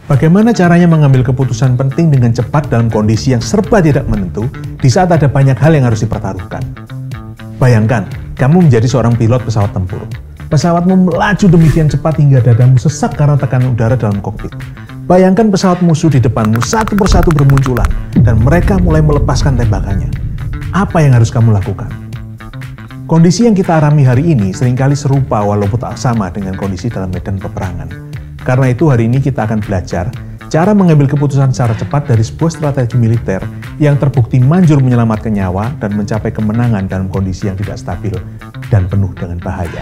Bagaimana caranya mengambil keputusan penting dengan cepat dalam kondisi yang serba tidak menentu di saat ada banyak hal yang harus dipertaruhkan? Bayangkan, kamu menjadi seorang pilot pesawat tempur. Pesawatmu melaju demikian cepat hingga dadamu sesak karena tekanan udara dalam kokpit. Bayangkan pesawat musuh di depanmu satu persatu bermunculan dan mereka mulai melepaskan tembakannya. Apa yang harus kamu lakukan? Kondisi yang kita alami hari ini seringkali serupa walaupun tak sama dengan kondisi dalam medan peperangan. Karena itu hari ini kita akan belajar cara mengambil keputusan secara cepat dari sebuah strategi militer yang terbukti manjur menyelamatkan nyawa dan mencapai kemenangan dalam kondisi yang tidak stabil dan penuh dengan bahaya.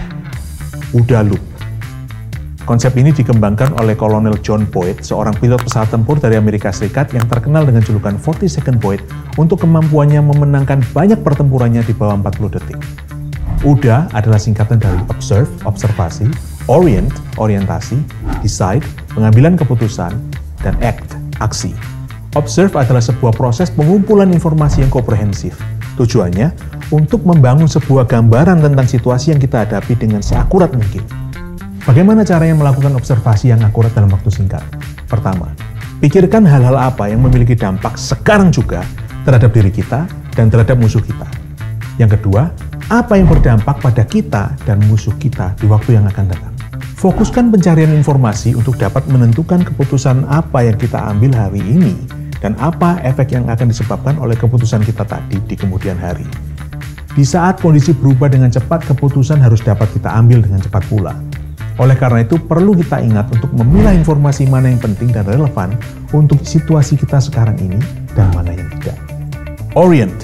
OODA Loop. Konsep ini dikembangkan oleh Kolonel John Boyd, seorang pilot pesawat tempur dari Amerika Serikat yang terkenal dengan julukan 40-second Boyd untuk kemampuannya memenangkan banyak pertempurannya di bawah 40 detik. OODA adalah singkatan dari Observe, observasi, Orient, orientasi, Decide, pengambilan keputusan, dan Act, aksi. Observe adalah sebuah proses pengumpulan informasi yang komprehensif. Tujuannya untuk membangun sebuah gambaran tentang situasi yang kita hadapi dengan seakurat mungkin. Bagaimana caranya melakukan observasi yang akurat dalam waktu singkat? Pertama, pikirkan hal-hal apa yang memiliki dampak sekarang juga terhadap diri kita dan terhadap musuh kita. Yang kedua, apa yang berdampak pada kita dan musuh kita di waktu yang akan datang. Fokuskan pencarian informasi untuk dapat menentukan keputusan apa yang kita ambil hari ini dan apa efek yang akan disebabkan oleh keputusan kita tadi di kemudian hari. Di saat kondisi berubah dengan cepat, keputusan harus dapat kita ambil dengan cepat pula. Oleh karena itu, perlu kita ingat untuk memilah informasi mana yang penting dan relevan untuk situasi kita sekarang ini dan mana yang tidak. Orient.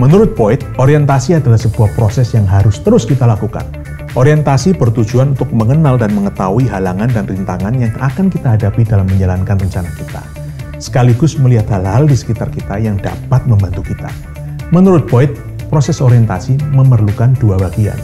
Menurut Boyd, orientasi adalah sebuah proses yang harus terus kita lakukan. Orientasi bertujuan untuk mengenal dan mengetahui halangan dan rintangan yang akan kita hadapi dalam menjalankan rencana kita, sekaligus melihat hal-hal di sekitar kita yang dapat membantu kita. Menurut Boyd, proses orientasi memerlukan dua bagian.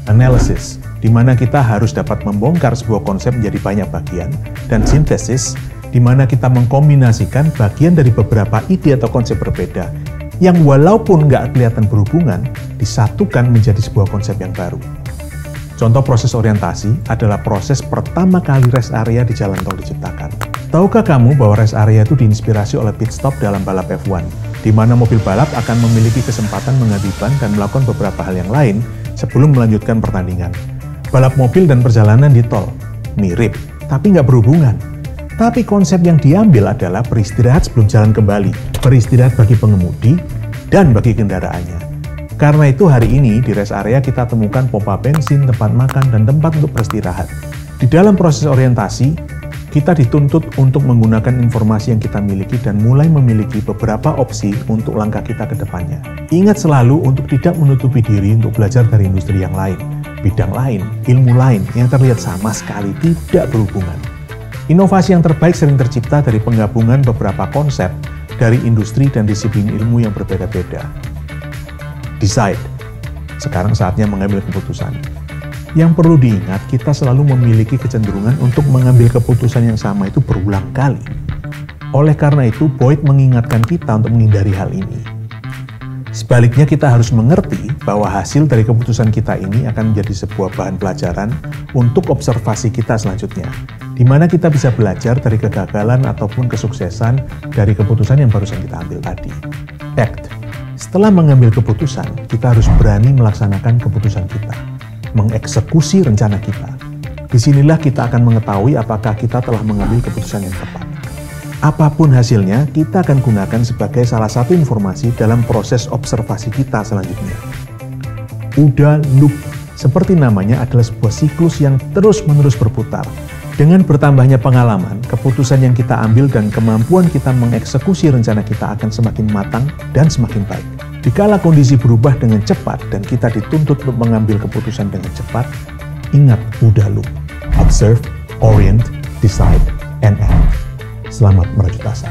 Analysis, di mana kita harus dapat membongkar sebuah konsep menjadi banyak bagian, dan sintesis, di mana kita mengkombinasikan bagian dari beberapa ide atau konsep berbeda, yang walaupun nggak kelihatan berhubungan, disatukan menjadi sebuah konsep yang baru. Contoh proses orientasi adalah proses pertama kali rest area di jalan tol diciptakan. Tahukah kamu bahwa rest area itu diinspirasi oleh pit stop dalam balap F1, di mana mobil balap akan memiliki kesempatan mengganti ban dan melakukan beberapa hal yang lain sebelum melanjutkan pertandingan. Balap mobil dan perjalanan di tol mirip, tapi nggak berhubungan. Tapi konsep yang diambil adalah beristirahat sebelum jalan kembali, beristirahat bagi pengemudi dan bagi kendaraannya. Karena itu hari ini di rest area kita temukan pompa bensin, tempat makan, dan tempat untuk beristirahat. Di dalam proses orientasi, kita dituntut untuk menggunakan informasi yang kita miliki dan mulai memiliki beberapa opsi untuk langkah kita ke depannya. Ingat selalu untuk tidak menutupi diri untuk belajar dari industri yang lain, bidang lain, ilmu lain yang terlihat sama sekali tidak berhubungan. Inovasi yang terbaik sering tercipta dari penggabungan beberapa konsep dari industri dan disiplin ilmu yang berbeda-beda. Decide. Sekarang saatnya mengambil keputusan. Yang perlu diingat, kita selalu memiliki kecenderungan untuk mengambil keputusan yang sama itu berulang kali. Oleh karena itu, Boyd mengingatkan kita untuk menghindari hal ini. Sebaliknya, kita harus mengerti bahwa hasil dari keputusan kita ini akan menjadi sebuah bahan pelajaran untuk observasi kita selanjutnya, di mana kita bisa belajar dari kegagalan ataupun kesuksesan dari keputusan yang barusan kita ambil tadi. Act. Setelah mengambil keputusan, kita harus berani melaksanakan keputusan kita, mengeksekusi rencana kita. Disinilah kita akan mengetahui apakah kita telah mengambil keputusan yang tepat. Apapun hasilnya, kita akan gunakan sebagai salah satu informasi dalam proses observasi kita selanjutnya. OODA Loop, seperti namanya, adalah sebuah siklus yang terus-menerus berputar. Dengan bertambahnya pengalaman, keputusan yang kita ambil dan kemampuan kita mengeksekusi rencana kita akan semakin matang dan semakin baik. Dikala kondisi berubah dengan cepat dan kita dituntut untuk mengambil keputusan dengan cepat, ingat OODA Loop. Observe, Orient, Decide, and Act. Selamat merajut asa.